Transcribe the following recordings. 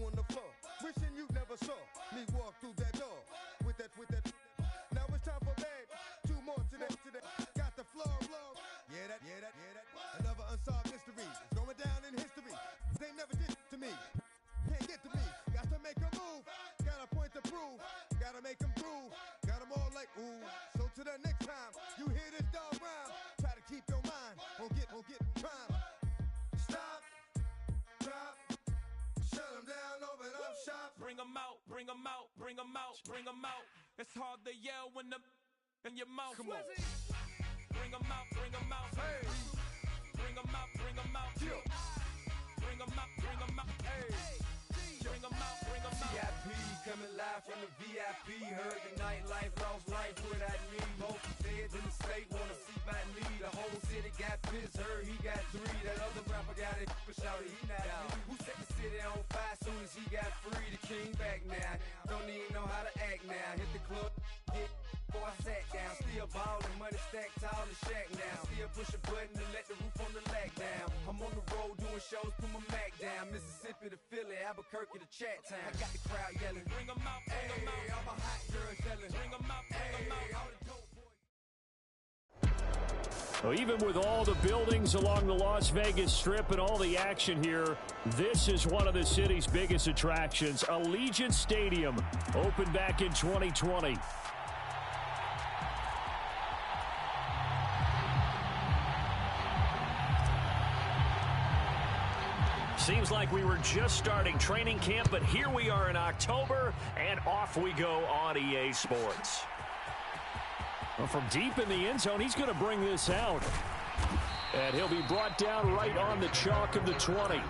on the floor, wishing you never saw me walk through that door with that. Now it's time for bed. 2 more today. Got the floor low. Yeah, that. Another unsolved mystery. It's going down in history. They never did to me. Can't get to me. Got to make a move. Got a point to prove. Gotta make them groove. Got them all like ooh. So to the next time you hear this dog rhyme, try to keep your mind on get prime. Stop, drop, shut them down, open up shop. Bring them out. It's hard to yell when the in your mouth. Come on. Bring them out. Hey. Bring them out. Yeah. Bring them out. Hey. Bring them out. VIP, coming live from the VIP. Heard the nightlife, lost life without me. Most feds in the state wanna see my knee. The whole city got pissed, heard he got 3. That other rapper got it, but shouted he not me. Who set the city on fire soon as he got free? The king back now, don't even know how to act now. Hit the club, hit. Before I sat down, still ballin', money stacked tall and shack now. Still push a button to let the roof on the lag down. I'm on the road doing shows, put my Mac down. Mississippi to Philly, Albuquerque to Chat Town. I got the crowd yelling, bring them out, hey, all my hot girls yelling, bring them out, all the dope boys. Well, even with all the buildings along the Las Vegas Strip and all the action here, this is one of the city's biggest attractions. Allegiant Stadium opened back in 2020. Seems like we were just starting training camp, but here we are in October, and off we go on EA Sports. Well, from deep in the end zone, he's going to bring this out. And he'll be brought down right on the chalk of the 20.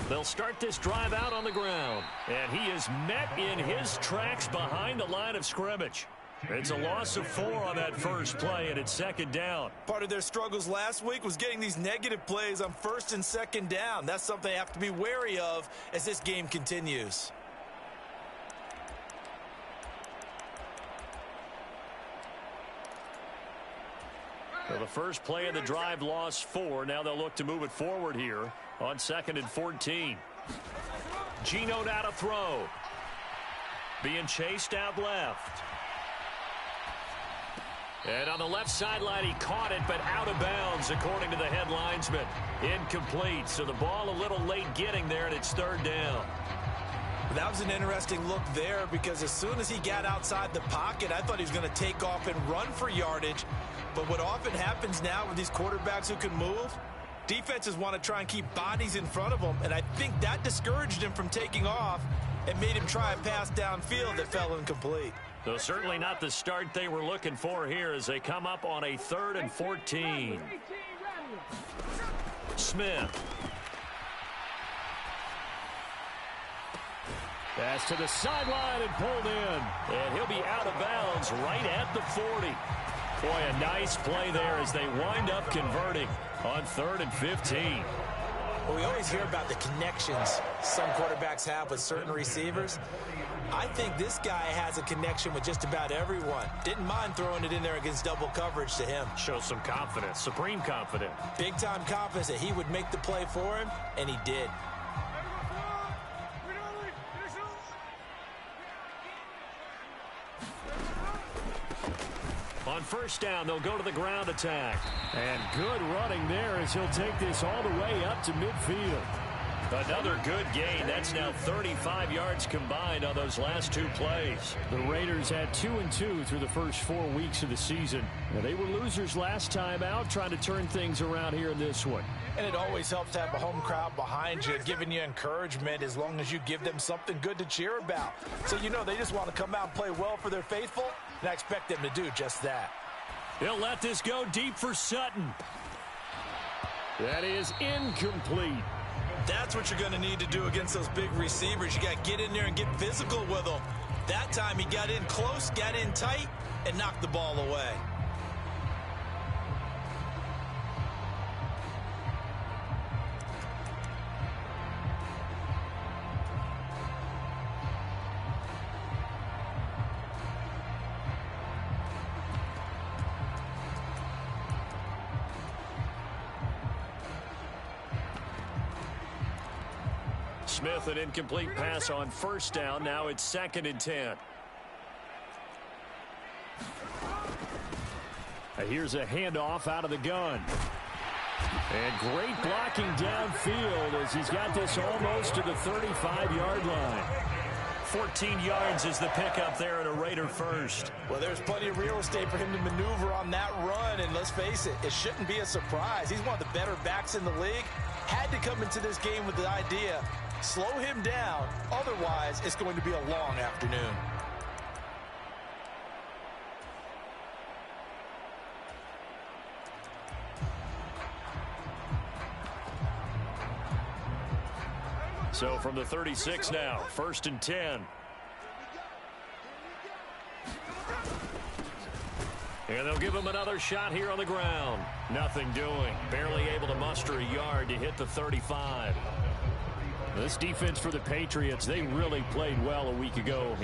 They'll start this drive out on the ground. And he is met in his tracks behind the line of scrimmage. It's a loss of 4 on that first play, and it's second down. Part of their struggles last week was getting these negative plays on first and second down. That's something they have to be wary of as this game continues. So the first play of the drive lost 4. Now they'll look to move it forward here on 2nd and 14. Geno now to throw. Being chased out left. And on the left sideline, he caught it, but out of bounds, according to the head linesman. Incomplete. So the ball a little late getting there, and it's 3rd down. That was an interesting look there because as soon as he got outside the pocket, I thought he was going to take off and run for yardage. But what often happens now with these quarterbacks who can move, defenses want to try and keep bodies in front of them, and I think that discouraged him from taking off and made him try a pass downfield that fell incomplete. So certainly not the start they were looking for here as they come up on a 3rd and 14. Smith. Pass to the sideline and pulled in. And he'll be out of bounds right at the 40. Boy, a nice play there as they wind up converting on 3rd and 15. Well, we always hear about the connections some quarterbacks have with certain receivers. I think this guy has a connection with just about everyone. Didn't mind throwing it in there against double coverage to him. Shows some confidence, supreme confidence. Big-time confidence that he would make the play for him, and he did. On first down, they'll go to the ground attack. And good running there as he'll take this all the way up to midfield. Another good gain. That's now 35 yards combined on those last 2 plays. The Raiders had 2-2 through the first 4 weeks of the season. Now, they were losers last time out, trying to turn things around here in this one. And it always helps to have a home crowd behind you, giving you encouragement as long as you give them something good to cheer about. So you know they just want to come out and play well for their faithful, and I expect them to do just that. He'll let this go deep for Sutton. That is incomplete. That's what you're going to need to do against those big receivers. You got to get in there and get physical with them. That time he got in close, got in tight, and knocked the ball away. Smith, an incomplete pass on first down. Now it's 2nd and 10. Here's a handoff out of the gun. And great blocking downfield as he's got this almost to the 35-yard line. 14 yards is the pickup there at a Raider first. Well, there's plenty of real estate for him to maneuver on that run, and let's face it, it shouldn't be a surprise. He's one of the better backs in the league. Had to come into this game with the idea, slow him down, otherwise it's going to be a long afternoon. So from the 36 now, 1st and 10. And they'll give him another shot here on the ground. Nothing doing. Barely able to muster a yard to hit the 35. This defense for the Patriots, they really played well a week ago.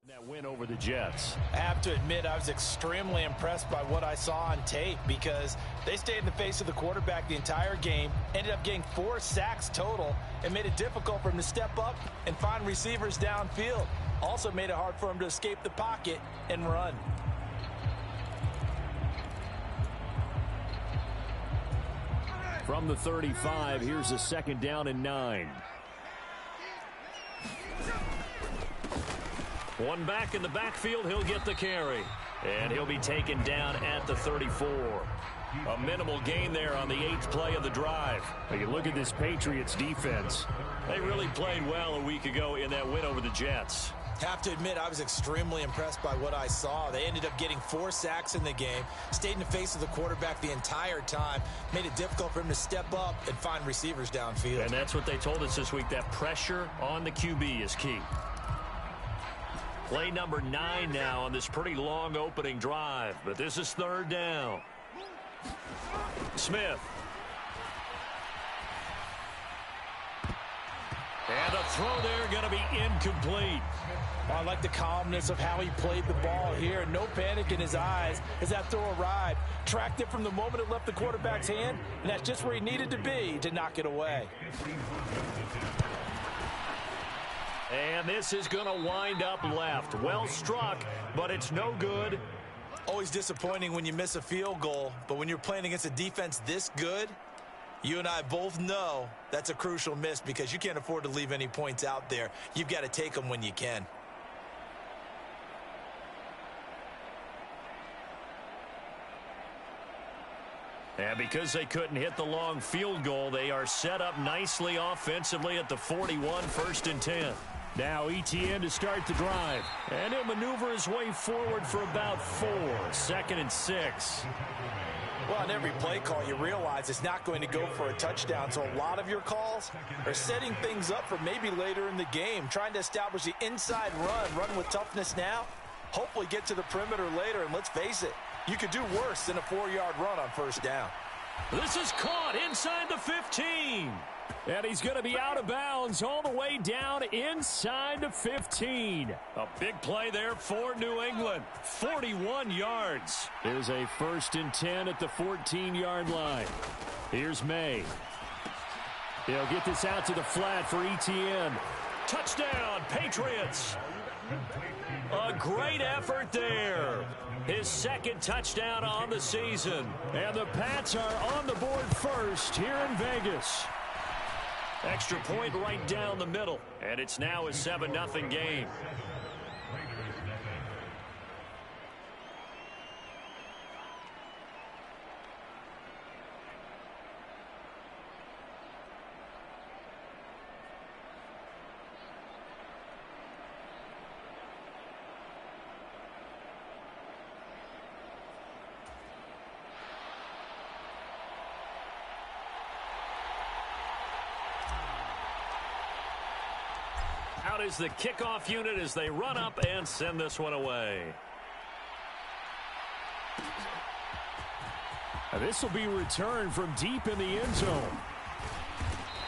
That win over the Jets. I have to admit, I was extremely impressed by what I saw on tape because they stayed in the face of the quarterback the entire game, ended up getting 4 sacks total, and made it difficult for him to step up and find receivers downfield. Also made it hard for him to escape the pocket and run. From the 35, here's a 2nd down and 9. One back in the backfield, he'll get the carry. And he'll be taken down at the 34. A minimal gain there on the 8th play of the drive. You look at this Patriots defense. They really played well a week ago in that win over the Jets. Have to admit, I was extremely impressed by what I saw. They ended up getting 4 sacks in the game, stayed in the face of the quarterback the entire time, made it difficult for him to step up and find receivers downfield. And that's what they told us this week, that pressure on the QB is key. Play number 9 now on this pretty long opening drive, but this is 3rd down. Smith. And the throw there going to be incomplete. I like the calmness of how he played the ball here. No panic in his eyes as that throw arrived. Tracked it from the moment it left the quarterback's hand, and that's just where he needed to be to knock it away. And this is going to wind up left. Well struck, but it's no good. Always disappointing when you miss a field goal, but when you're playing against a defense this good, you and I both know that's a crucial miss because you can't afford to leave any points out there. You've got to take them when you can. And because they couldn't hit the long field goal, they are set up nicely offensively at the 41, 1st and 10. Now ETN to start the drive. And he'll maneuver his way forward for about 4. 2nd and 6. Well, on every play call, you realize it's not going to go for a touchdown. So a lot of your calls are setting things up for maybe later in the game, trying to establish the inside run with toughness now, hopefully get to the perimeter later. And let's face it, you could do worse than a 4-yard run on 1st down. This is caught inside the 15. And he's going to be out of bounds all the way down inside the 15. A big play there for New England. 41 yards. There's a 1st and 10 at the 14-yard line. Here's May. He'll get this out to the flat for ETN. Touchdown, Patriots. A great effort there. His 2nd touchdown on the season. And the Pats are on the board first here in Vegas. Extra point right down the middle, and it's now a 7-0 game. Out is the kickoff unit as they run up and send this one away. This will be returned from deep in the end zone.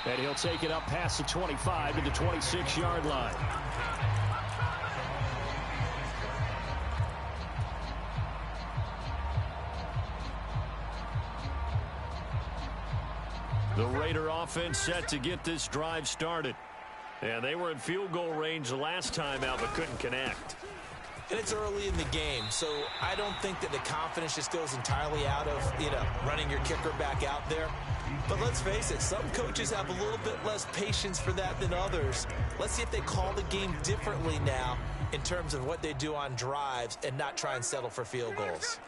And he'll take it up past the 25 to the 26-yard line. The Raider offense set to get this drive started. And they were in field goal range the last time out, but couldn't connect. And it's early in the game, so I don't think that the confidence just goes entirely out of, running your kicker back out there. But let's face it, some coaches have a little bit less patience for that than others. Let's see if they call the game differently now in terms of what they do on drives and not try and settle for field goals.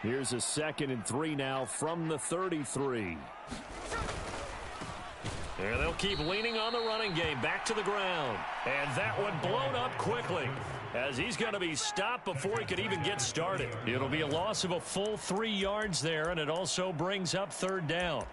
Here's a 2nd and 3 now from the 33. And they'll keep leaning on the running game back to the ground. And that one blown up quickly as he's going to be stopped before he could even get started. It'll be a loss of a full 3 yards there, and it also brings up 3rd down.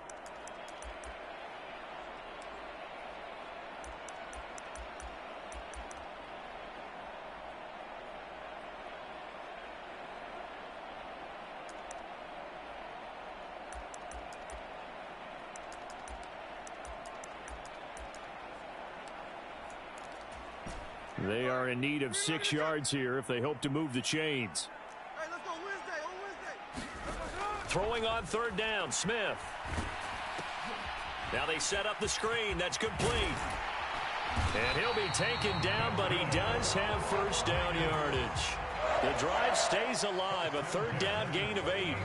They are in need of 6 yards here if they hope to move the chains. Hey, let's go Wednesday. Throwing on 3rd down, Smith. Now they set up the screen. That's complete. And he'll be taken down, but he does have 1st down yardage. The drive stays alive, a 3rd down gain of 8.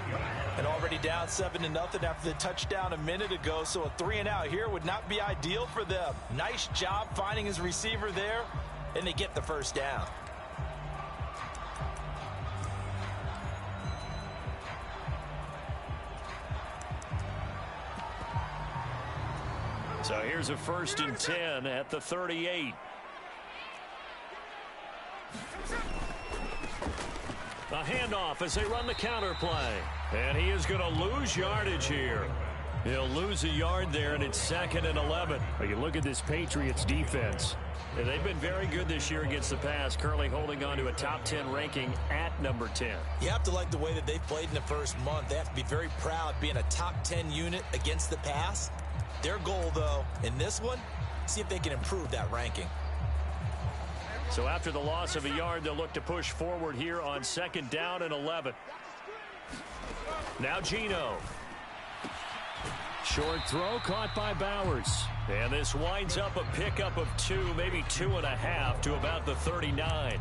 And already down 7-0 after the touchdown a minute ago, so a 3-and-out here would not be ideal for them. Nice job finding his receiver there. And they get the 1st down. So here's a 1st and 10 at the 38. A handoff as they run the counter play. And he is going to lose yardage here. He'll lose a yard there, and it's 2nd and 11. You look at this Patriots defense. And they've been very good this year against the pass, currently holding on to a top 10 ranking at number 10. You have to like the way that they've played in the first month. They have to be very proud being a top 10 unit against the pass. Their goal, though, in this one, see if they can improve that ranking. So after the loss of a yard, they'll look to push forward here on 2nd down and 11. Now Geno. Short throw caught by Bowers. And this winds up a pickup of 2, maybe 2.5 to about the 39.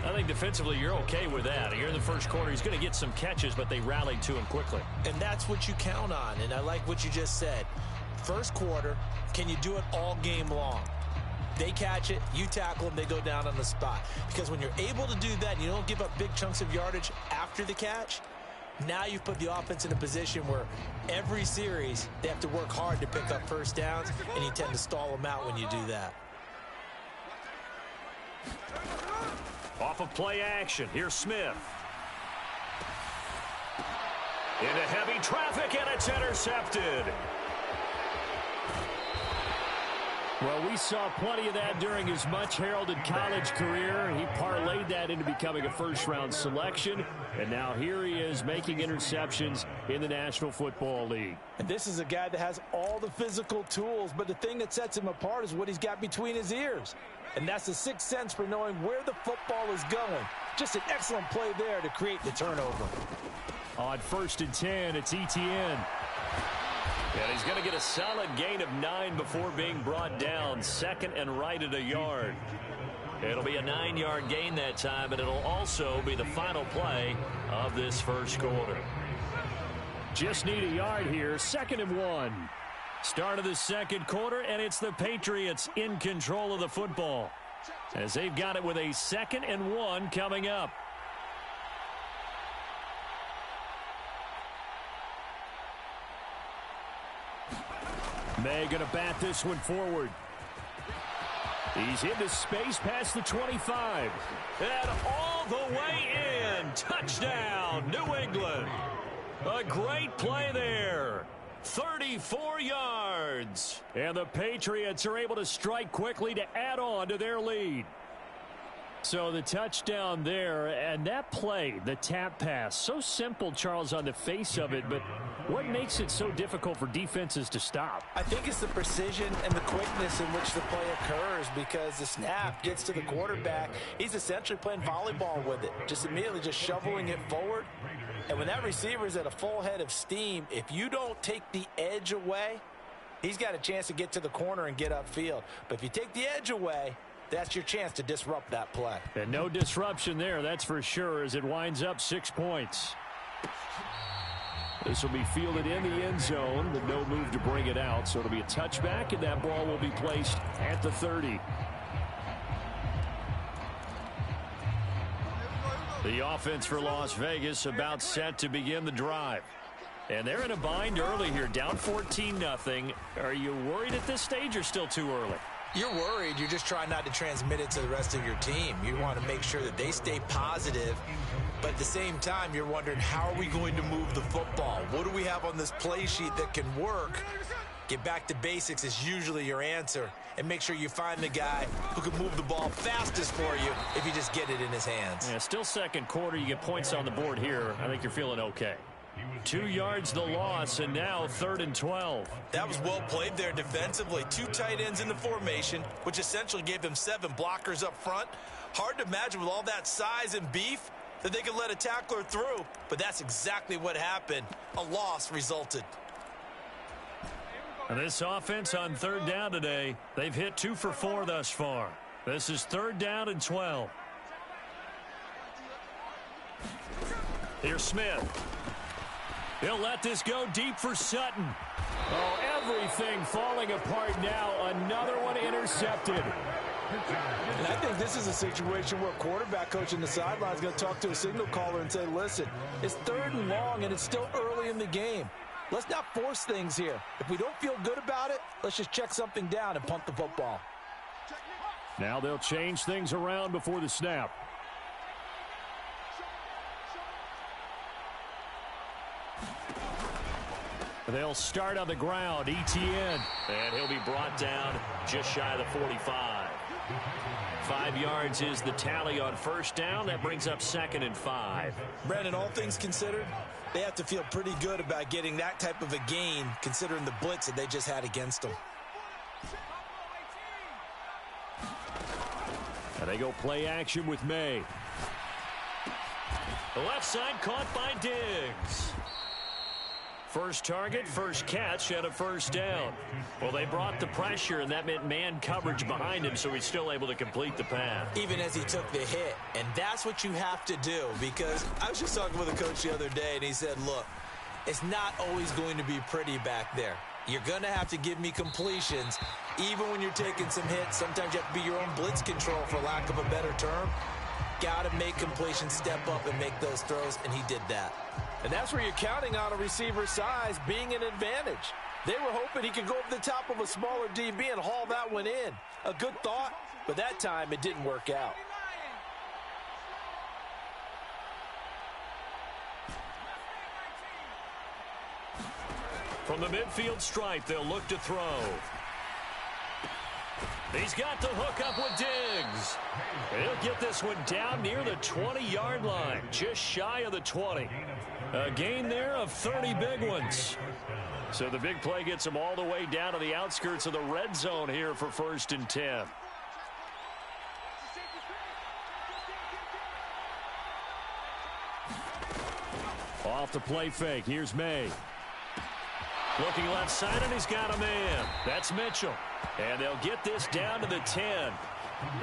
I think defensively you're okay with that. Here in the first quarter, he's going to get some catches, but they rallied to him quickly. And that's what you count on, and I like what you just said. First quarter, can you do it all game long? They catch it, you tackle them, they go down on the spot. Because when you're able to do that and you don't give up big chunks of yardage after the catch, now you've put the offense in a position where every series they have to work hard to pick up 1st downs, and you tend to stall them out when you do that. Off of play action, here's Smith. Into heavy traffic, and it's intercepted. Well, we saw plenty of that during his much-heralded college career. He parlayed that into becoming a first-round selection, and now here he is making interceptions in the National Football League. And this is a guy that has all the physical tools, but the thing that sets him apart is what he's got between his ears. And that's the 6th sense for knowing where the football is going. Just an excellent play there to create the turnover. On 1st and 10, it's Etienne. And he's going to get a solid gain of 9 before being brought down. 2nd and right at a yard. It'll be a 9-yard gain that time, and it'll also be the final play of this first quarter. Just need a yard here. 2nd and 1. Start of the second quarter, and it's the Patriots in control of the football as they've got it with a 2nd and 1 coming up. May going to bat this one forward. He's into space past the 25. And all the way in. Touchdown, New England. A great play there. 34 yards. And the Patriots are able to strike quickly to add on to their lead. So the touchdown there, and that play, the tap pass, so simple, Charles, on the face of it, but what makes it so difficult for defenses to stop? I think it's the precision and the quickness in which the play occurs, because the snap gets to the quarterback. He's essentially playing volleyball with it, just immediately just shoveling it forward. And when that receiver is at a full head of steam, if you don't take the edge away, he's got a chance to get to the corner and get upfield. But if you take the edge away, that's your chance to disrupt that play. And no disruption there, that's for sure, as it winds up 6 points. This will be fielded in the end zone, but no move to bring it out. So it'll be a touchback, and that ball will be placed at the 30. The offense for Las Vegas about set to begin the drive. And they're in a bind early here, down 14-0. Are you worried at this stage or still too early? You're worried. You're just trying not to transmit it to the rest of your team. You want to make sure that they stay positive. But at the same time, you're wondering, how are we going to move the football? What do we have on this play sheet that can work? Get back to basics is usually your answer. And make sure you find the guy who can move the ball fastest for you if you just get it in his hands. Yeah, still second quarter. You get points on the board here. I think you're feeling okay. 2 yards the loss, and now 3rd and 12. That was well played there defensively. 2 tight ends in the formation, which essentially gave them 7 blockers up front. Hard to imagine with all that size and beef that they could let a tackler through, but that's exactly what happened. A loss resulted. And this offense on 3rd down today, they've hit 2 for 4 thus far. This is 3rd down and 12. Here's Smith. He'll let this go deep for Sutton. Oh, everything falling apart now. Another one intercepted. And I think this is a situation where a quarterback coach in the sideline is going to talk to a signal caller and say, listen, it's 3rd and long and it's still early in the game. Let's not force things here. If we don't feel good about it, let's just check something down and punt the football. Now they'll change things around before the snap. They'll start on the ground. Etienne. And he'll be brought down just shy of the 45. 5 yards is the tally on 1st down. That brings up 2nd and 5. Brandon, all things considered, they have to feel pretty good about getting that type of a gain, considering the blitz that they just had against them. And they go play action with May. The left side caught by Diggs. First target, first catch, and a 1st down. Well, they brought the pressure, and that meant man coverage behind him, so he's still able to complete the pass. Even as he took the hit. And that's what you have to do, because I was just talking with a coach the other day, and he said, look, it's not always going to be pretty back there. You're going to have to give me completions, even when you're taking some hits. Sometimes you have to be your own blitz control, for lack of a better term. Got to make completions, step up, and make those throws, and he did that. And that's where you're counting on a receiver's size being an advantage. They were hoping he could go over the top of a smaller DB and haul that one in. A good thought, but that time it didn't work out. From the midfield stripe, they'll look to throw. He's got the hook up with Diggs. He'll get this one down near the 20-yard line, just shy of the 20. A gain there of 30 big ones. So the big play gets him all the way down to the outskirts of the red zone here for 1st and 10. Off the play fake, here's May. Looking left side, and he's got a man. That's Mitchell. And they'll get this down to the 10.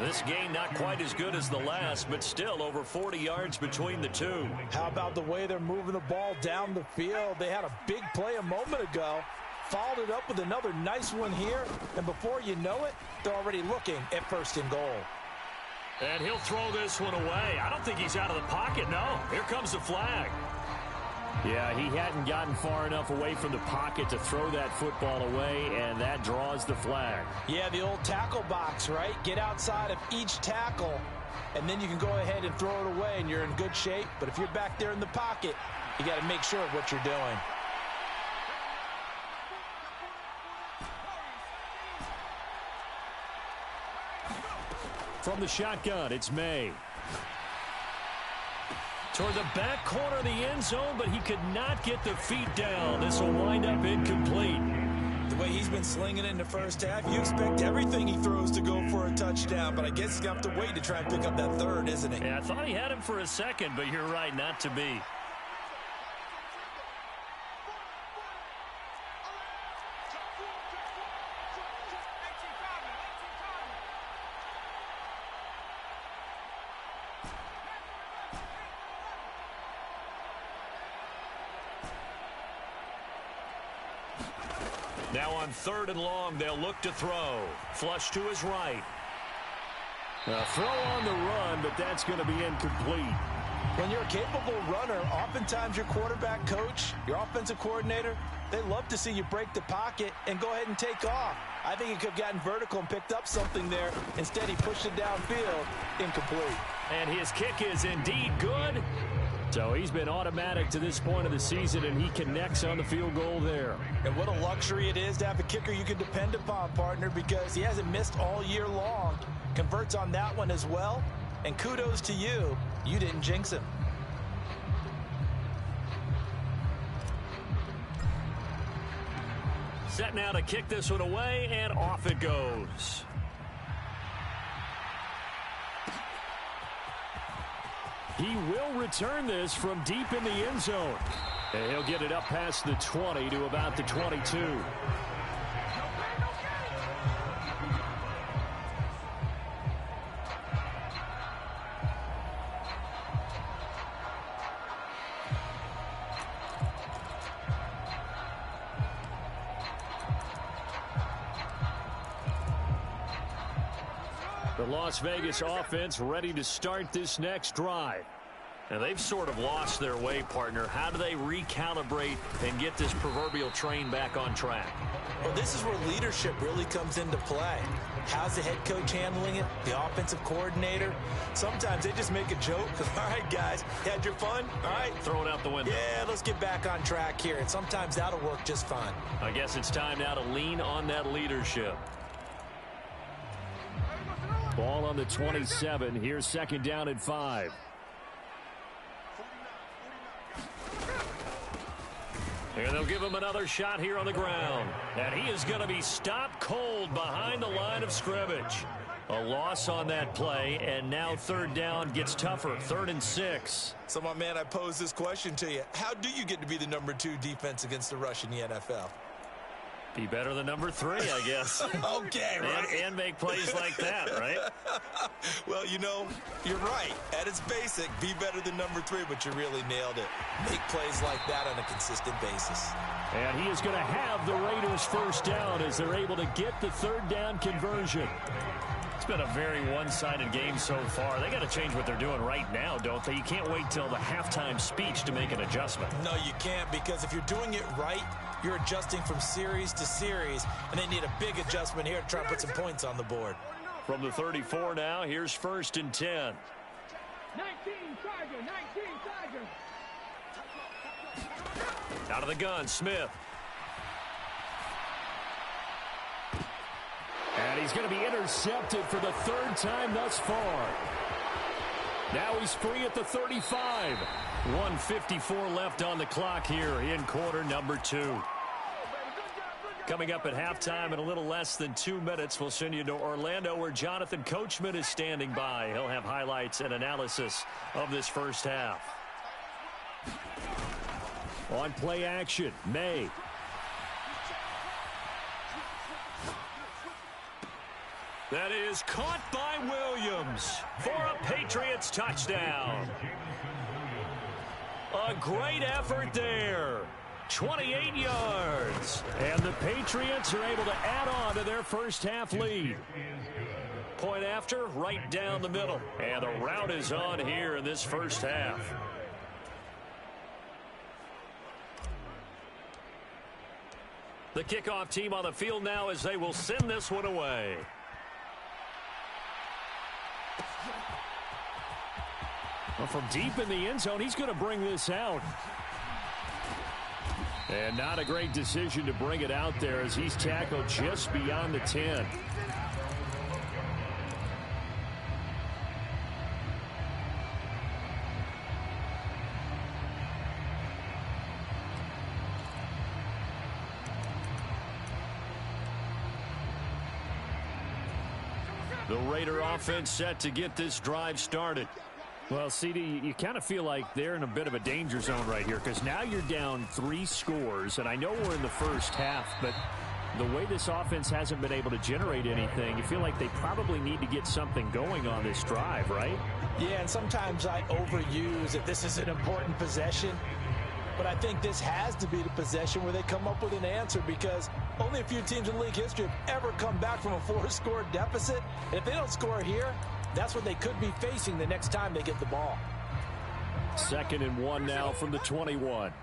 This gain not quite as good as the last, but still over 40 yards between the two. How about the way they're moving the ball down the field? They had a big play a moment ago. followed it up with another nice one here, and before you know it, they're already looking at 1st and goal. And he'll throw this one away. I don't think he's out of the pocket, no. Here comes the flag. Yeah, he hadn't gotten far enough away from the pocket to throw that football away, and that draws the flag. Yeah, the old tackle box, right? Get outside of each tackle, and then you can go ahead and throw it away, and you're in good shape. But if you're back there in the pocket, you got to make sure of what you're doing. From the shotgun, it's May. Toward the back corner of the end zone, but he could not get the feet down. This will wind up incomplete. The way he's been slinging in the first half, you expect everything he throws to go for a touchdown, but I guess he's going to have to wait to try and pick up that 3rd, isn't he? Yeah, I thought he had him for a second, but you're right, not to be. Now on 3rd and long, they'll look to throw. Flush to his right. A throw on the run, but that's going to be incomplete. When you're a capable runner, oftentimes your quarterback coach, your offensive coordinator, they love to see you break the pocket and go ahead and take off. I think he could have gotten vertical and picked up something there. Instead, he pushed it downfield. Incomplete. And his kick is indeed good. So he's been automatic to this point of the season, and he connects on the field goal there. And what a luxury it is to have a kicker you can depend upon, partner, because he hasn't missed all year long. Converts on that one as well. And kudos to you. You didn't jinx him. Set now to kick this one away, and off it goes. He will return this from deep in the end zone. And he'll get it up past the 20 to about the 22. The Las Vegas offense ready to start this next drive. And they've sort of lost their way, partner. How do they recalibrate and get this proverbial train back on track? Well, this is where leadership really comes into play. How's the head coach handling it? The offensive coordinator? Sometimes they just make a joke. All right, guys, had your fun? All right. Throw it out the window. Yeah, let's get back on track here. And sometimes that'll work just fine. I guess it's time now to lean on that leadership. Ball on the 27. Here's 2nd down and 5. And they'll give him another shot here on the ground. And he is going to be stopped cold behind the line of scrimmage. A loss on that play, and now 3rd down gets tougher. 3rd and 6. So, my man, I pose this question to you. How do you get to be the number 2 defense against the rush in the NFL? Be better than number 3, I guess. Okay, right. And make plays like that, right? Well, you know, you're right. At its basic, be better than number 3, but you really nailed it. Make plays like that on a consistent basis. And he is going to have the Raiders 1st down as they're able to get the 3rd down conversion. It's been a very one-sided game so far. They got to change what they're doing right now, don't they? You can't wait till the halftime speech to make an adjustment. No, you can't, because if you're doing it right, you're adjusting from series to series, and they need a big adjustment here to try and put some points on the board. From the 34 now, here's 1st and 10. 19 Tiger, 19 Tiger. Out of the gun, Smith. And he's going to be intercepted for the 3rd time thus far. Now he's free at the 35. 1:54 left on the clock here in quarter number 2. Coming up at halftime in a little less than 2 minutes, we'll send you to Orlando where Jonathan Coachman is standing by. He'll have highlights and analysis of this first half. On play action, May. That is caught by Williams for a Patriots touchdown. A great effort there. 28 yards. And the Patriots are able to add on to their first half lead. Point after, right down the middle. And the rout is on here in this first half. The kickoff team on the field now as they will send this one away. Well, from deep in the end zone, he's going to bring this out. And not a great decision to bring it out there as he's tackled just beyond the 10. The Raider offense set to get this drive started. Well, CD, you kind of feel like they're in a bit of a danger zone right here because now you're down 3 scores, and I know we're in the first half, but the way this offense hasn't been able to generate anything, you feel like they probably need to get something going on this drive, right? Yeah, and sometimes I overuse that this is an important possession, but I think this has to be the possession where they come up with an answer because only a few teams in league history have ever come back from a 4-score deficit. And if they don't score here, that's what they could be facing the next time they get the ball. 2nd and 1 now from the 21.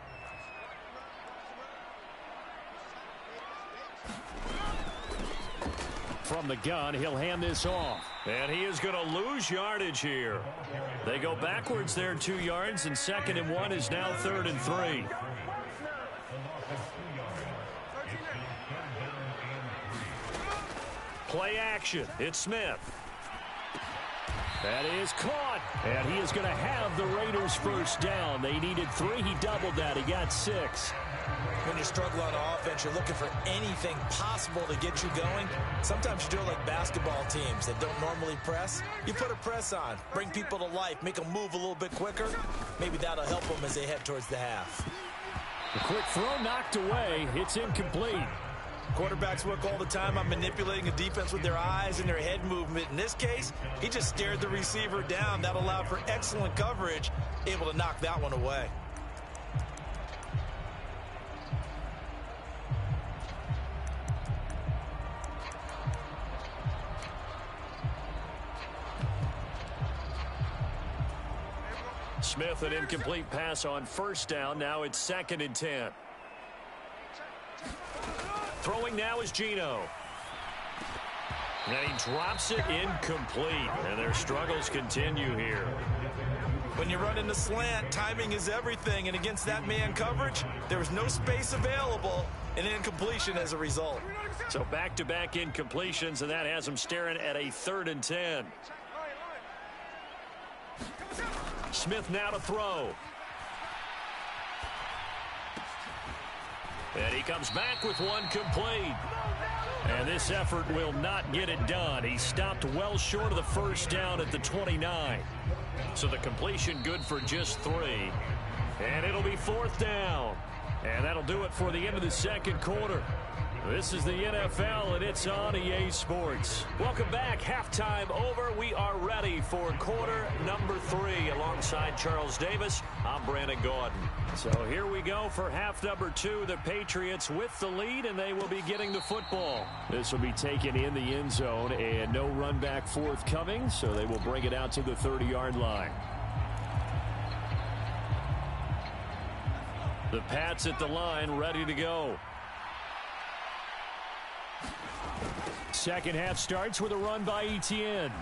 From the gun, he'll hand this off. And he is going to lose yardage here. They go backwards there 2 yards, and 2nd and 1 is now 3rd and 3. Play action. It's Smith. That is caught. And he is going to have the Raiders first down. They needed 3. He doubled that. He got 6. When you struggle on offense, you're looking for anything possible to get you going. Sometimes you do it like basketball teams that don't normally press. You put a press on, bring people to life, make them move a little bit quicker. Maybe that'll help them as they head towards the half. A quick throw knocked away. It's incomplete. Quarterbacks work all the time on manipulating a defense with their eyes and their head movement. In this case, he just stared the receiver down. That allowed for excellent coverage, able to knock that one away. Smith, an incomplete pass on first down. Now it's 2nd and 10. Throwing now is Geno. And he drops it incomplete. And their struggles continue here. When you run in the slant, timing is everything. And against that man coverage, there was no space available. An incompletion as a result. So back-to-back incompletions, and that has them staring at a 3rd and 10. Smith now to throw. And he comes back with one complete. And this effort will not get it done. He stopped well short of the first down at the 29. So the completion good for just 3. And it'll be 4th down. And that'll do it for the end of the second quarter. This is the NFL, and it's on EA Sports. Welcome back. Halftime over. We are ready for quarter number 3. Alongside Charles Davis, I'm Brandon Gordon. So here we go for half number 2. The Patriots with the lead, and they will be getting the football. This will be taken in the end zone, and no run back forthcoming, so they will bring it out to the 30-yard line. The Pats at the line, ready to go. Second half starts with a run by Etienne.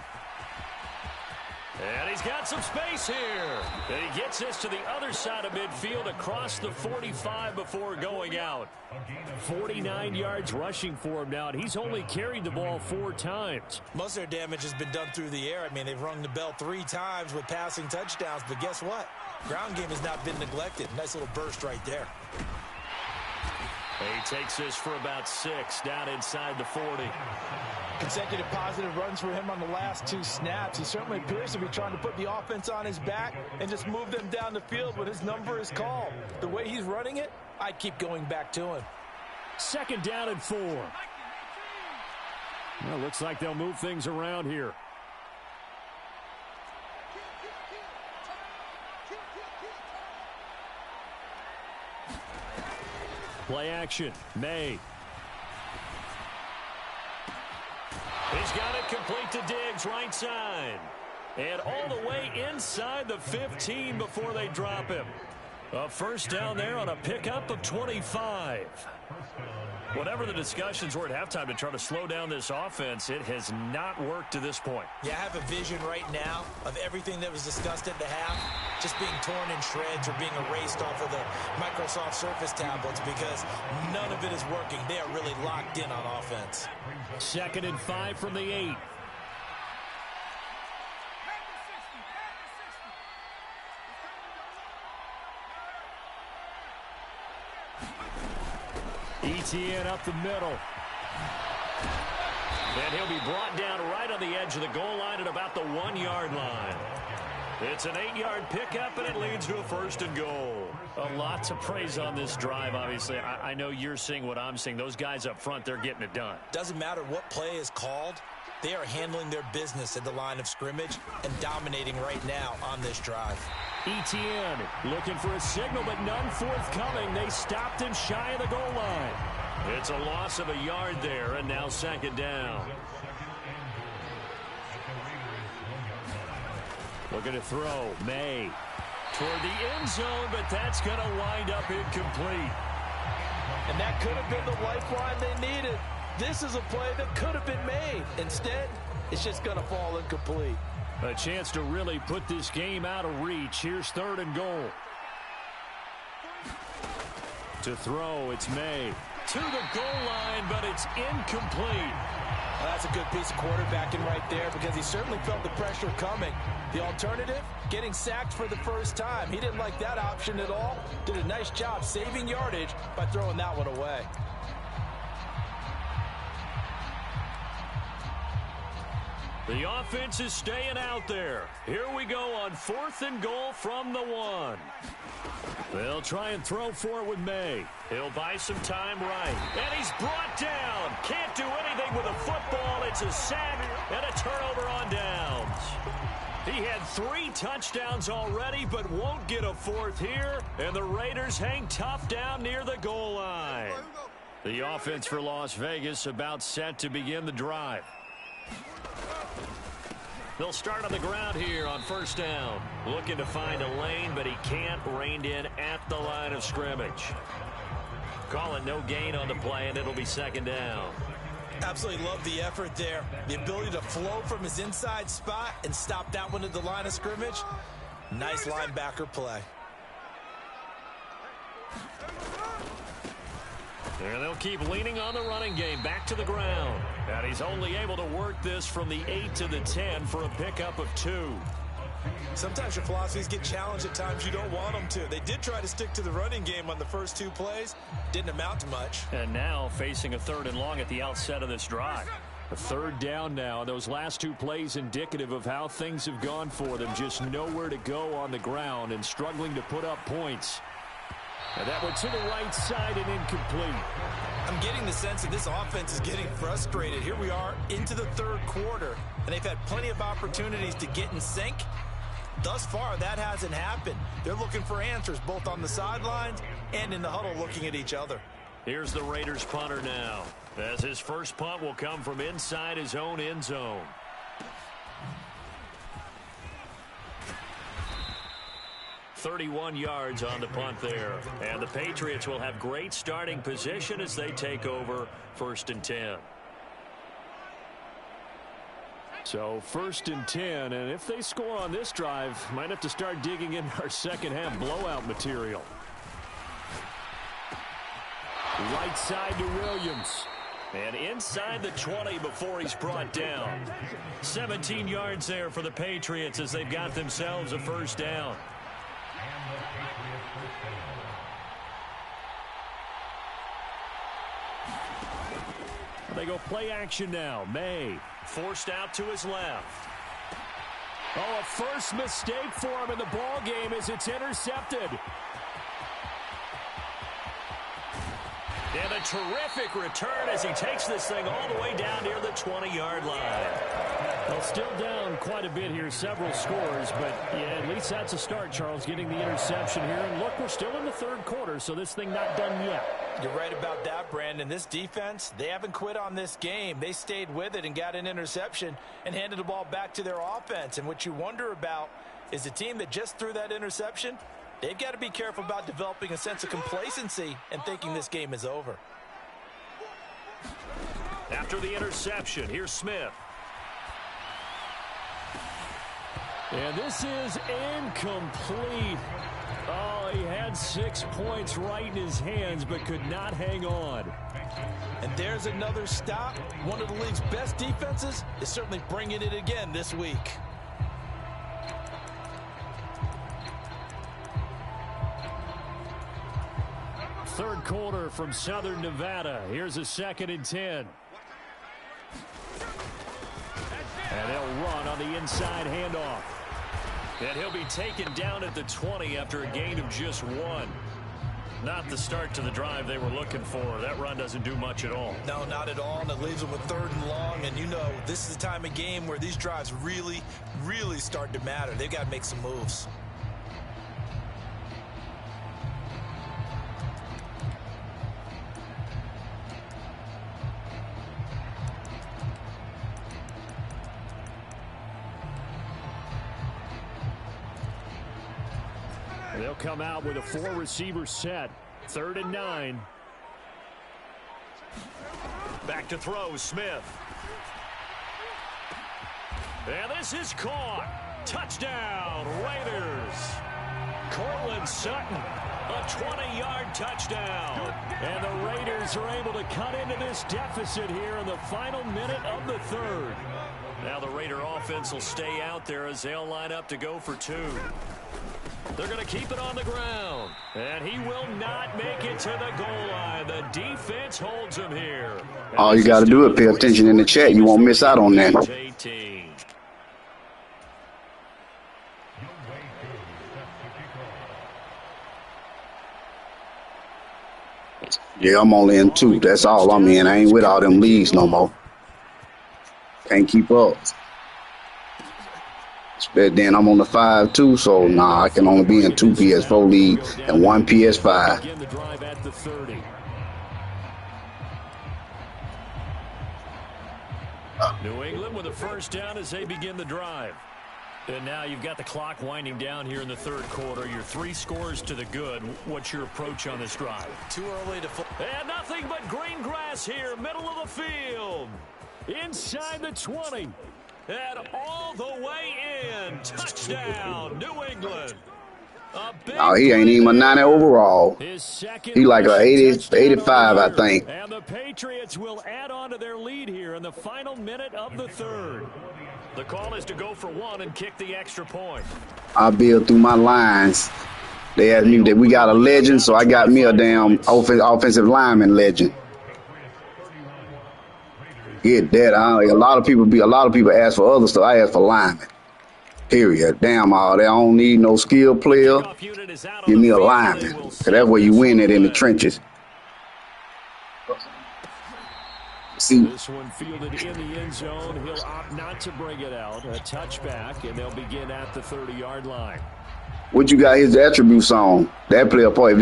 And he's got some space here. And he gets this to the other side of midfield across the 45 before going out. 49 yards rushing for him now, and he's only carried the ball 4 times. Most of their damage has been done through the air. I mean, they've rung the bell 3 times with passing touchdowns, but guess what? Ground game has not been neglected. Nice little burst right there. He takes this for about 6 down inside the 40. Consecutive positive runs for him on the last 2 snaps. He certainly appears to be trying to put the offense on his back and just move them down the field when his number is called. The way he's running it, I'd keep going back to him. 2nd down and 4. Well, looks like they'll move things around here. play action. May. He's got it complete to Diggs, right side. And all the way inside the 15 before they drop him. A first down there on a pickup of 25. Whatever the discussions were at halftime to try to slow down this offense, it has not worked to this point. Yeah, I have a vision right now of everything that was discussed at the half just being torn in shreds or being erased off of the Microsoft Surface tablets because none of it is working. They are really locked in on offense. 2nd and 5 from the 8. ETN up the middle. And he'll be brought down right on the edge of the goal line at about the 1-yard line. It's an 8-yard pickup, and it leads to a 1st and goal. A lot to praise on this drive, obviously. I know you're seeing what I'm seeing. Those guys up front, they're getting it done. Doesn't matter what play is called. They are handling their business at the line of scrimmage and dominating right now on this drive. ETN looking for a signal, but none forthcoming. They stopped him shy of the goal line. It's a loss of a yard there, and now 2nd down. Looking to throw. May toward the end zone, but that's going to wind up incomplete. And that could have been the lifeline they needed. This is a play that could have been made. Instead, it's just going to fall incomplete. A chance to really put this game out of reach. Here's 3rd and goal. To throw, it's May. To the goal line, but it's incomplete. Well, that's a good piece of quarterbacking right there because he certainly felt the pressure coming. The alternative, getting sacked for the first time. He didn't like that option at all. Did a nice job saving yardage by throwing that one away. The offense is staying out there. Here we go on 4th and goal from the 1. They'll try and throw for it with May. He'll buy some time right. And he's brought down. Can't do anything with a football. It's a sack and a turnover on downs. He had 3 touchdowns already, but won't get a 4th here. And the Raiders hang tough down near the goal line. The offense for Las Vegas about set to begin the drive. They'll start on the ground here on 1st down. Looking to find a lane, but he can't. Reined in at the line of scrimmage. Calling no gain on the play, and it'll be 2nd down. Absolutely love the effort there. The ability to flow from his inside spot and stop that one at the line of scrimmage. Nice linebacker play. And they'll keep leaning on the running game back to the ground. And he's only able to work this from the 8 to the 10 for a pickup of 2. Sometimes your philosophies get challenged at times you don't want them to. They did try to stick to the running game on the first 2 plays. Didn't amount to much. And now facing a 3rd and long at the outset of this drive. A 3rd down now. Those last 2 plays indicative of how things have gone for them. Just nowhere to go on the ground and struggling to put up points. And that went to the right side and incomplete. I'm getting the sense that this offense is getting frustrated. Here we are into the 3rd quarter, and they've had plenty of opportunities to get in sync. Thus far, that hasn't happened. They're looking for answers both on the sidelines and in the huddle looking at each other. Here's the Raiders punter now, as his first punt will come from inside his own end zone. .31 yards on the punt there. And the Patriots will have great starting position as they take over 1st and 10. So 1st and 10, and if they score on this drive, might have to start digging in our second half blowout material. Right side to Williams. And inside the 20 before he's brought down. 17 yards there for the Patriots as they've got themselves a 1st down. They go play action now. May forced out to his left. Oh, a first mistake for him in the ball game as it's intercepted. And a terrific return as he takes this thing all the way down near the 20-yard line. Well, still down quite a bit here, several scores, but yeah, at least least that's a start, Charles, getting the interception here. And look, we're still in the third quarter, so this thing not done yet. You're right about that, Brandon. This defense, they haven't quit on this game. They stayed with it and got an interception and handed the ball back to their offense. And what you wonder about is the team that just threw that interception, they've got to be careful about developing a sense of complacency and thinking this game is over. After the interception, here's Smith. And this is incomplete. Oh, he had 6 points right in his hands, but could not hang on. And there's another stop. One of the league's best defenses is certainly bringing it again this week. Third quarter from Southern Nevada. Here's a 2nd and 10. And they'll run on the inside handoff. And he'll be taken down at the 20 after a gain of just 1. Not the start to the drive they were looking for. That run doesn't do much at all. No, not at all, and it leaves them with 3rd and long. And you know, this is the time of game where these drives really, really start to matter. They've got to make some moves. They'll come out with a 4-receiver set. 3rd and 9. Back to throw, Smith. And this is caught. Touchdown, Raiders. Cortland Sutton, a 20-yard touchdown. And the Raiders are able to cut into this deficit here in the final minute of the 3rd. Now the Raider offense will stay out there as they'll line up to go for 2. They're going to keep it on the ground. And he will not make it to the goal line. The defense holds him here. All you got to do is pay attention in the chat. You won't miss out on that. 18. Yeah, I'm only in 2. That's all I'm in. I ain't with all them leagues no more. Can't keep up. But then I'm on the 5 too, so nah, I can only be in 2 PS4 leagues and 1 PS5. Begin the drive at the 30. New England with a first down as they begin the drive. And now you've got the clock winding down here in the 3rd quarter. You're 3 scores to the good. What's your approach on this drive? Too early to... And nothing but green grass here, middle of the field. Inside the 20. And all the way in. Touchdown, New England. Oh, he ain't even a 90 overall. He like a 80, 85, I think. And the Patriots will add on to their lead here in the final minute of the 3rd. The call is to go for 1 and kick the extra point. I build through my lines. They asked me that we got a legend, so I got me a damn offensive lineman legend. Get that. A lot of people ask for other stuff. I ask for linemen. Period. Damn all that. I don't need no skill player. Give me a lineman. Cause that's where you win it in the trenches. See. This one fielded in the end zone. He'll opt not to bring it out. A touchback, and they'll begin at the 30-yard line. What you got his attributes on? That player part. If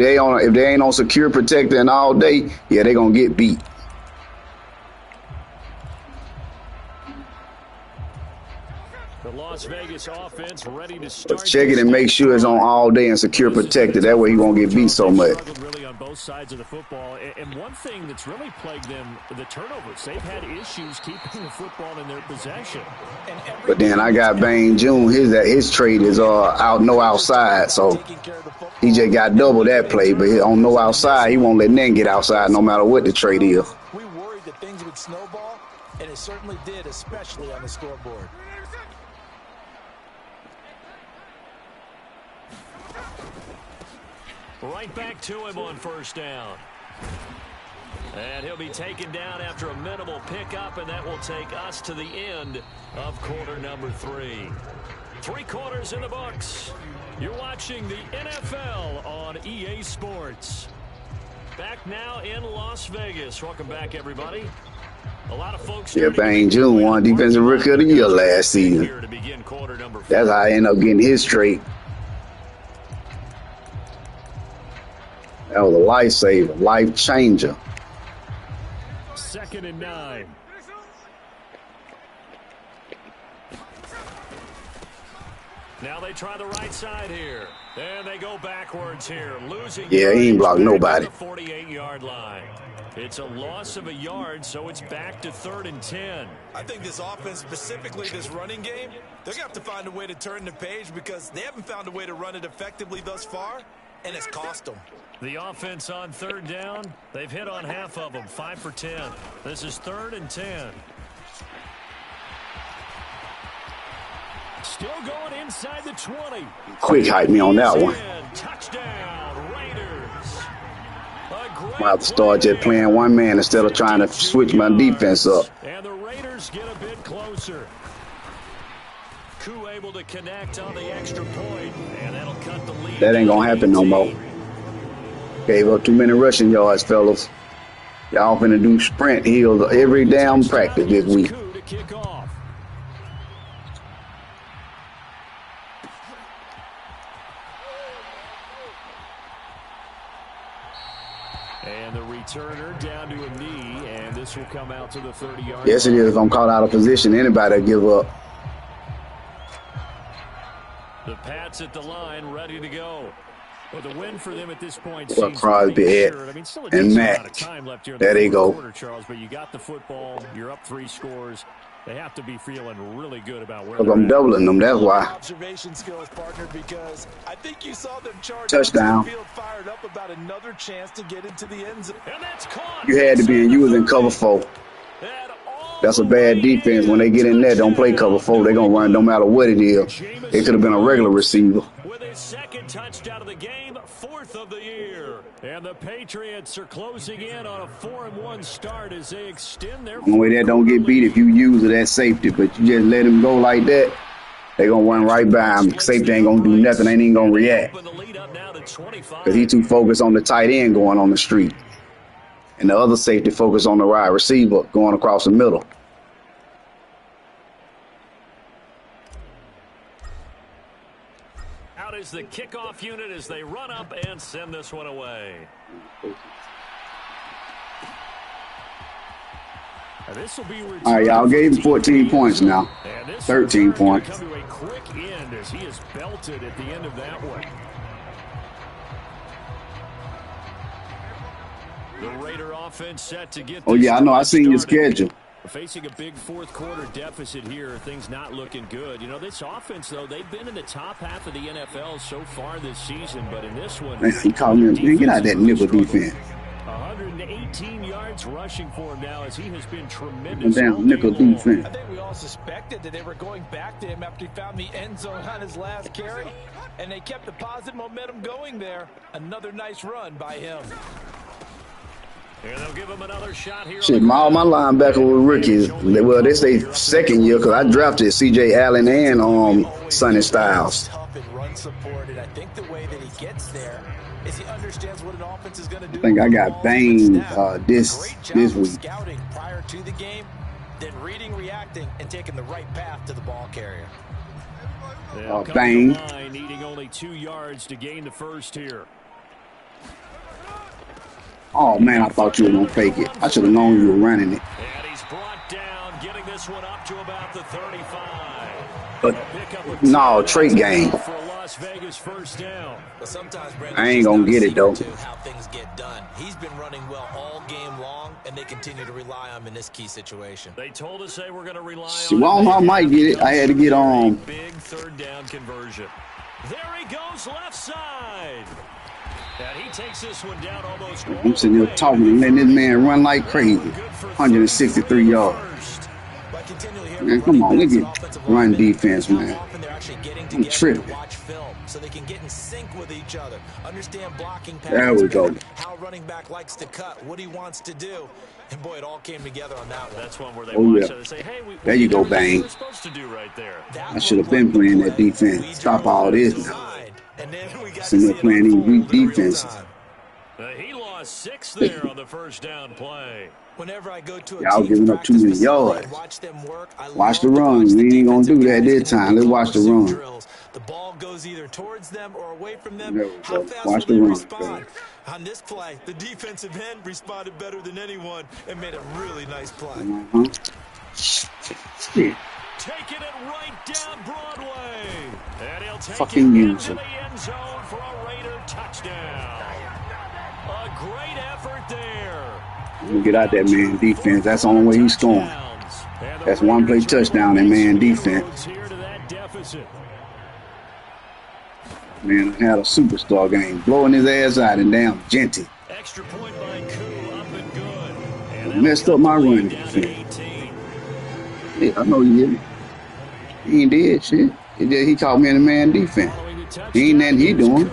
they ain't on secure protector and all day, yeah, they gonna get beat. The Las Vegas offense ready to start. Check it and make sure it's on all day and secure protected. That way he won't get beat so much. Really on both sides of the football. And one thing that's really plagued them, the turnovers. They've had issues keeping the football in their possession. But then I got Bain June. His trade is no outside, so he just got double that play. But on no outside, he won't let Nen get outside no matter what the trade is. We worried that things would snowball, and it certainly did, especially on the scoreboard. Right back to him on first down. And he'll be taken down after a minimal pickup, and that will take us to the end of quarter number 3. 3 quarters in the books. You're watching the NFL on EA Sports. Back now in Las Vegas. Welcome back, everybody. A lot of folks. Yeah, Bain June won Defensive Rookie of the Year last season. That's how I ended up getting his trade. That was a lifesaver, life changer. 2nd and 9. Now they try the right side here. And they go backwards here. Losing. Yeah, he ain't blocked nobody. The 48-yard line. It's a loss of a yard, so it's back to 3rd and 10. I think this offense, specifically this running game, they're going to have to find a way to turn the page because they haven't found a way to run it effectively thus far, and it's cost them. The offense on 3rd down, they've hit on half of them, 5 for 10. This is 3rd and 10. Still going inside the 20. Quick hype me on that one. Touchdown, Raiders. I'm about to start just playing one man instead of trying to switch my defense up. And the Raiders get a bit closer. Koo able to connect on the extra point, and that'll cut the lead. That ain't gonna happen no more. Gave up too many rushing yards, fellas. Y'all finna do sprint hills every damn practice this week. Koo to kick off. And the returner down to a knee, and this will come out to the 30-yard line. Yes, it is. If I'm caught out of position, anybody give up. The Pats at the line, ready to go. Well, the win for them at this point Well, seems Crosby pretty at sure. I mean, still a and decent Matt. amount of time left here in There the they go. quarter, Charles, but you got the football. You're up 3 scores. They have to be feeling really good about where Because I'm doubling them, that's why. Observation skills, partner, because I think you saw them charge Touchdown. the field fired up about another chance to get into the end zone. And that's caught. You had to be, and you was in cover 4. That's a bad defense. When they get in there, don't play cover 4. They're going to run no matter what it is. It could have been a regular receiver. With his 2nd touchdown of the game, 4th of the year. And the Patriots are closing in on a 4-1 start as they extend their... The only way that don't get beat if you use it at safety, but you just let him go like that, they're going to run right by him. Safety ain't going to do nothing. They ain't even going to react. Because he too focused on the tight end going on the street. And the other safety focused on the wide receiver going across the middle. Out is the kickoff unit as they run up and send this one away. This will be all right, y'all gave him 14 points now. 13 points. Come to a quick end as he is belted at the end of that one. The Raider offense set to get. Oh yeah, I know. I seen your schedule. Facing a big 4th quarter deficit here, things not looking good. You know, this offense, though, they've been in the top half of the NFL so far this season, but in this one, Man, he called me. Man, get out of that nickel defense. 118 yards rushing for him now as he has been tremendous. Damn nickel defense. I think we all suspected that they were going back to him after he found the end zone on his last carry, and they kept the positive momentum going there. Another nice run by him. And they'll give him another shot here. Shit, all my linebackers were rookies. Well, this their 2nd year because I drafted C.J. Allen and Sonny Styles. Tough and run supported. I think the way that he gets there is he understands what an offense is going to do. I think I got Bain this week. Scouting prior to the game, then reading, reacting, and taking the right path to the ball carrier. Bain. Needing only 2 yards to gain the first here. Oh, man, I thought you were going to fake it. I should have known you were running it. And he's brought down, getting this one up to about the 35. But, no, trait game. For a Las Vegas first down. But sometimes, I ain't going to get it, though. How things get done. He's been running well all game long, and they continue to rely on him in this key situation. They told us they were going to rely See, on well, I might get it. I had to get on. Big 3rd down conversion. There he goes, left side. And he takes this one down almost. I'm sitting here talking and letting this man run like crazy. 163 yards. Man, come on, look at run defense, man. I'm tripping. So they can get in sync with each other, understand blocking patterns. There we go. How running back likes to cut, what he wants to do. And boy, it all came together on that one. That's one where they watch it and say, hey, there you go, Bang. Supposed to do right there. I should have been playing that defense. Stop all this now. And then we got Sitting there playing these weak defenses. He loss 6 there on the first down play. Whenever I go to a Y'all team's giving up too practice many facility yards. and watch them work, I Watch the love to run. watch the We ain't gonna do defensive that guys this in what time. they Let's call watch the pursuit run. drills. The ball goes either towards them or away from them. There we How go. fast Watch will the they run. respond? On this play, the defensive end responded better than anyone and made a really nice play. Shit. Taking it right down Broadway. And he'll take Fucking it use into it. the end zone for a Raider touchdown. A great effort there. You get out that man defense. That's the only way he's scoring. That's one play touchdown in man defense. Man, I had a superstar game, blowing his ass out and damn Genty. Extra point by Koo, up and good. And messed up my running defense. Yeah, I know he didn't. He ain't did shit. He caught me in the man defense. He ain't nothing he doing.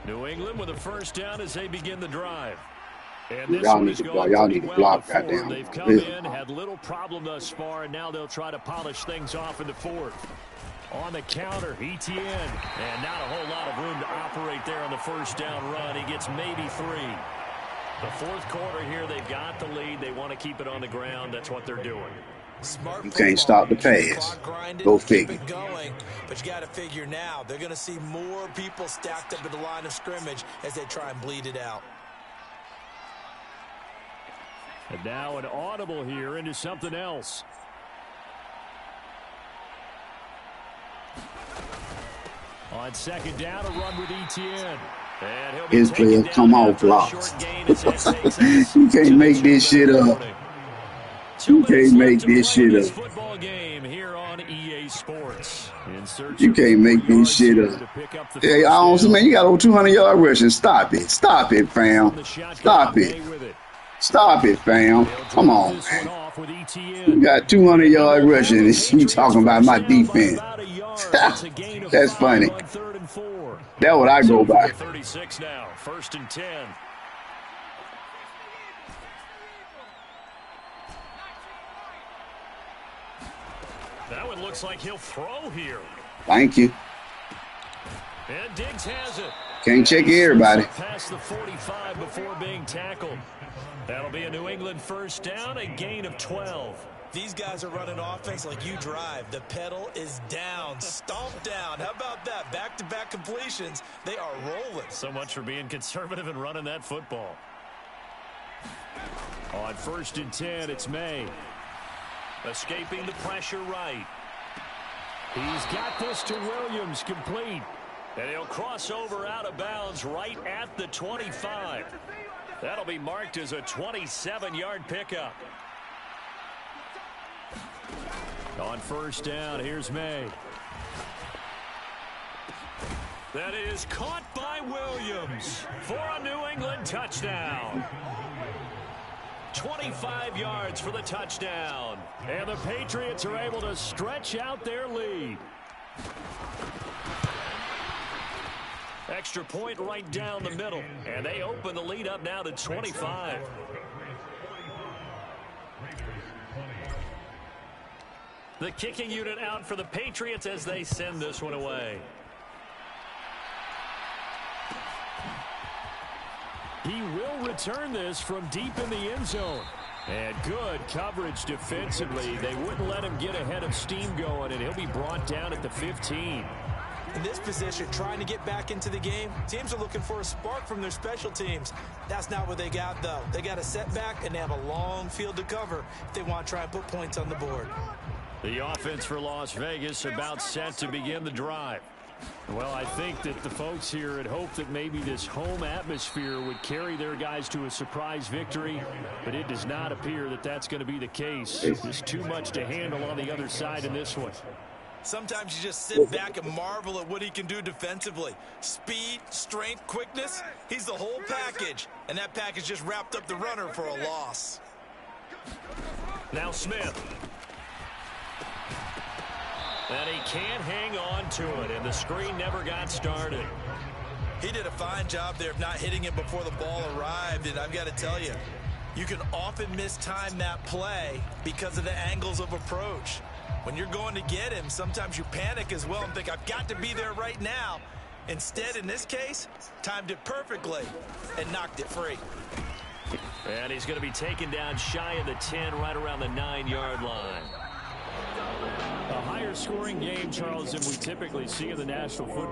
New England with a first down as they begin the drive. And this Y'all one need has to gone block. Y'all pretty need to well block. before. Goddamn. They've come in, had little problem thus far, and now they'll try to polish things off in the fourth. On the counter, ETN. And not a whole lot of room to operate there on the first down run. He gets maybe 3. The fourth quarter here, they've got the lead. They want to keep it on the ground. That's what they're doing. Smart You can't stop the pass. Go figure. Keep it going, but you got to figure now they're going to see more people stacked up at the line of scrimmage as they try and bleed it out. And now an audible here into something else. On second down, a run with ETN. And he'll be His players come off blocks. You can't make this shit up. You can't make this shit up. Football game here on EA Sports. You can't make this shit up. Hey, I don't see, man, you got over 200-yard rushing. Stop it. Stop it, fam. Stop it. Stop it, fam. Come on, man. You got 200-yard rushing, and you talking about my defense. That's funny. That's what I go by. 36 now, 1st and 10. That one looks like he'll throw here. Thank you. And Diggs has it. Can't check everybody. Past the 45 before being tackled. That'll be a New England first down, a gain of 12. These guys are running offense like you drive. The pedal is down, stomped down. How about that? Back-to-back completions. They are rolling. So much for being conservative and running that football. On 1st and 10, it's May. Escaping the pressure right. He's got this to Williams, complete. And he'll cross over out of bounds right at the 25. That'll be marked as a 27-yard pickup. On 1st down, here's May. That is caught by Williams for a New England touchdown. 25 yards for the touchdown. And the Patriots are able to stretch out their lead. Extra point right down the middle. And they open the lead up now to 25. The kicking unit out for the Patriots as they send this one away. He will return this from deep in the end zone. And good coverage defensively. They wouldn't let him get ahead of steam going, and he'll be brought down at the 15. In this position, trying to get back into the game, teams are looking for a spark from their special teams. That's not what they got, though. They got a setback, and they have a long field to cover if they want to try and put points on the board. The offense for Las Vegas about set to begin the drive. Well, I think that the folks here had hoped that maybe this home atmosphere would carry their guys to a surprise victory, but it does not appear that that's going to be the case. There's too much to handle on the other side in this one. Sometimes you just sit back and marvel at what he can do defensively. Speed, strength, quickness, he's the whole package. And that package just wrapped up the runner for a loss. Now Smith. And he can't hang on to it, and the screen never got started. He did a fine job there of not hitting him before the ball arrived, and I've got to tell you, you can often mistime that play because of the angles of approach. When you're going to get him, sometimes you panic as well and think, I've got to be there right now. Instead, in this case, timed it perfectly and knocked it free. And he's going to be taken down shy of the 10, right around the 9-yard line. A higher scoring game, Charles, than we typically see in the National Football